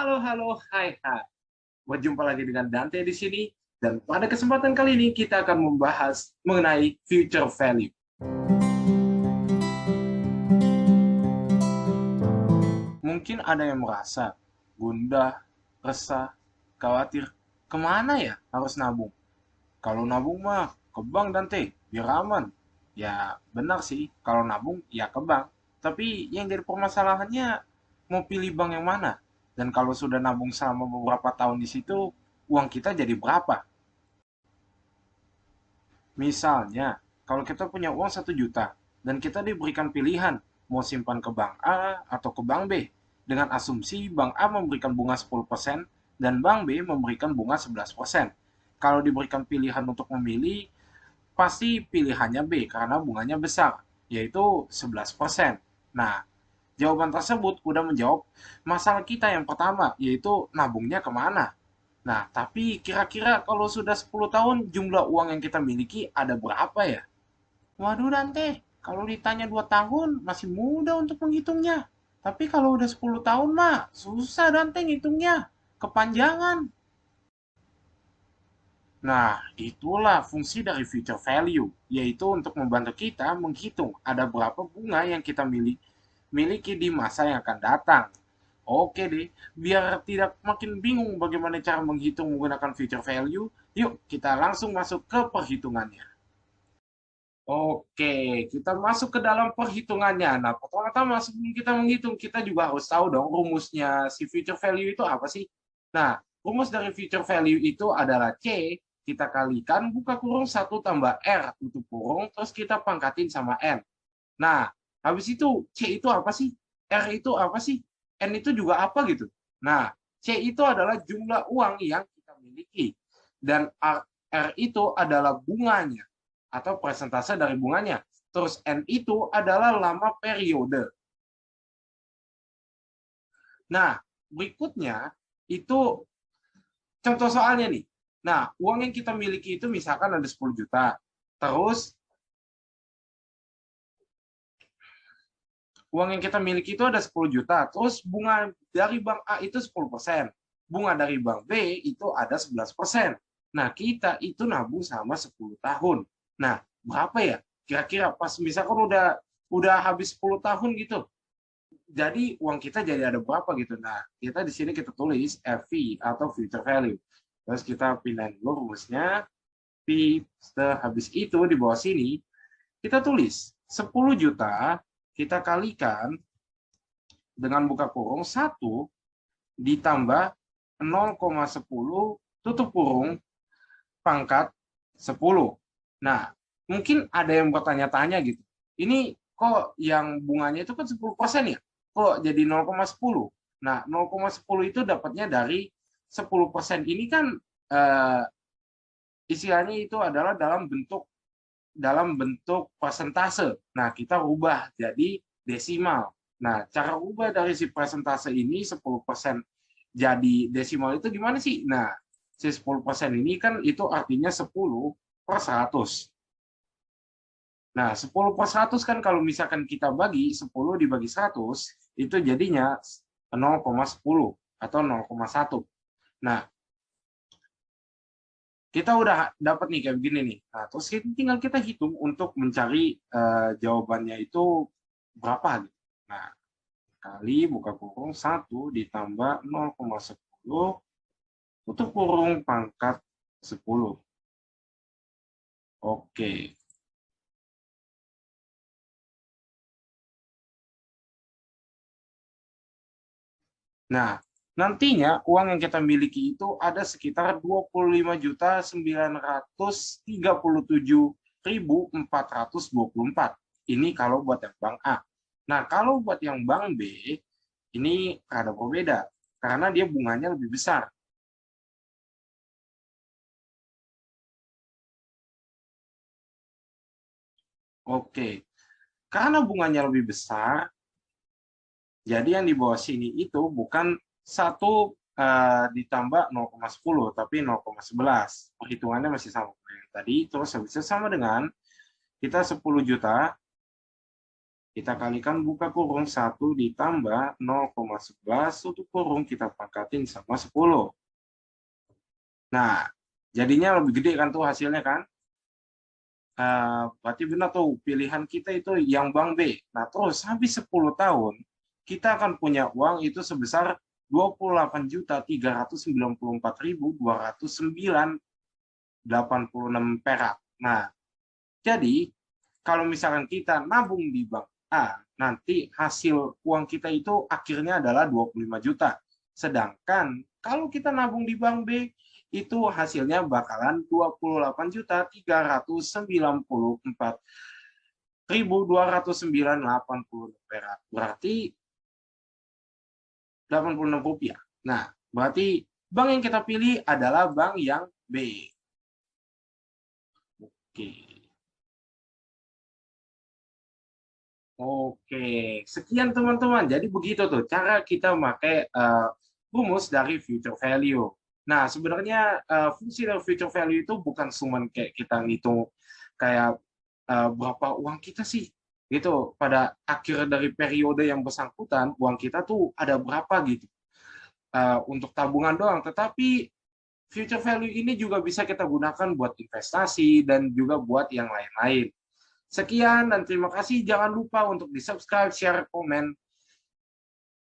Hai. Berjumpa lagi dengan Dante di sini, dan pada kesempatan kali ini kita akan membahas mengenai future value. Mungkin ada yang merasa gundah, resah, khawatir, kemana ya harus nabung? Kalau nabung mah ke bank Dante, biar aman. Ya benar sih, kalau nabung ya ke bank. Tapi yang jadi permasalahannya mau pilih bank yang mana? Dan kalau sudah nabung selama beberapa tahun di situ, uang kita jadi berapa? Misalnya, kalau kita punya uang 1 juta dan kita diberikan pilihan mau simpan ke bank A atau ke bank B, dengan asumsi bank A memberikan bunga 10% dan bank B memberikan bunga 11%. Kalau diberikan pilihan untuk memilih, pasti pilihannya B karena bunganya besar, yaitu 11%. Nah, jawaban tersebut udah menjawab masalah kita yang pertama, yaitu nabungnya kemana. Nah, tapi kira-kira kalau sudah 10 tahun, jumlah uang yang kita miliki ada berapa ya? Waduh Dante, kalau ditanya 2 tahun, masih muda untuk menghitungnya. Tapi kalau udah 10 tahun mah, susah Dante ngitungnya. Kepanjangan. Nah, itulah fungsi dari future value, yaitu untuk membantu kita menghitung ada berapa bunga yang kita miliki di masa yang akan datang. Oke deh, biar tidak makin bingung bagaimana cara menghitung menggunakan future value, yuk kita langsung masuk ke perhitungannya. Oke, kita masuk ke dalam perhitungannya. Nah, pertama-tama sebelum kita menghitung, kita juga harus tahu dong rumusnya si future value itu apa sih? Nah, rumus dari future value itu adalah C, kita kalikan buka kurung 1 tambah R tutup kurung, terus kita pangkatin sama N. Nah, habis itu C itu apa sih? R itu apa sih? N itu juga apa gitu? Nah, C itu adalah jumlah uang yang kita miliki. Dan R itu adalah bunganya atau persentase dari bunganya. Terus N itu adalah lama periode. Nah, berikutnya itu contoh soalnya nih. Nah, uang yang kita miliki itu misalkan ada 10 juta. Terus uang yang kita miliki itu ada 10 juta. Terus bunga dari bank A itu 10%. Bunga dari bank B itu ada 11%. Nah, kita itu nabung selama 10 tahun. Nah, berapa ya? Kira-kira pas misalkan udah habis 10 tahun gitu. Jadi uang kita jadi ada berapa gitu. Nah, kita di sini kita tulis FV atau future value. Terus kita pindahin dulu rumusnya. P habis itu di bawah sini kita tulis 10 juta kita kalikan dengan buka kurung 1 ditambah 0,10 tutup kurung pangkat 10. Nah, mungkin ada yang bertanya-tanya gitu. Ini kok yang bunganya itu kan 10% ya? Kok jadi 0,10? Nah, 0,10 itu dapatnya dari 10% ini kan istilahnya itu adalah dalam bentuk persentase. Nah, kita ubah jadi desimal. Nah, cara ubah dari si persentase ini 10% jadi desimal itu gimana sih? Nah, si 10% ini kan itu artinya 10/100. Nah, 10/100 kan kalau misalkan kita bagi 10 dibagi 100, itu jadinya 0,10 atau 0,1. Nah, kita udah dapat nih kayak begini nih. Nah, terus tinggal kita hitung untuk mencari jawabannya itu berapa gitu. Nah, kali buka kurung 1 ditambah 0,10 tutup kurung pangkat 10. Oke. Nah, nantinya uang yang kita miliki itu ada sekitar 25.937.424. Ini kalau buat yang bank A. Nah, kalau buat yang bank B, ini ada berbeda karena dia bunganya lebih besar. Oke, karena bunganya lebih besar, jadi yang di bawah sini itu bukan 1 ditambah 0,10, tapi 0,11. Perhitungannya masih sama dengan tadi, terus habis itu sama dengan kita 10 juta Kita kalikan buka kurung 1 ditambah 0,11 tutup kurung kita pangkatin sama 10. Nah, jadinya lebih gede kan tuh hasilnya kan? Berarti benar tuh pilihan kita itu yang bank B. Nah, terus habis 10 tahun, kita akan punya uang itu sebesar 28.394.209,86 perak. Nah, jadi kalau misalkan kita nabung di bank A, nanti hasil uang kita itu akhirnya adalah 25 juta. Sedangkan kalau kita nabung di bank B, itu hasilnya bakalan 28.994.209,80 perak. Berarti 86 rupiah. Nah, berarti bank yang kita pilih adalah bank yang B. Oke. Oke, sekian teman-teman. Jadi begitu tuh cara kita memakai rumus dari future value. Nah, sebenarnya fungsi dari future value itu bukan cuma kayak kita ngitung kayak berapa uang kita sih. Itu pada akhir dari periode yang bersangkutan, uang kita tuh ada berapa gitu. Untuk tabungan doang, tetapi future value ini juga bisa kita gunakan buat investasi dan juga buat yang lain-lain. Sekian dan terima kasih. Jangan lupa untuk di-subscribe, share, komen.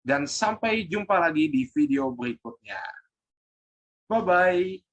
Dan sampai jumpa lagi di video berikutnya. Bye-bye.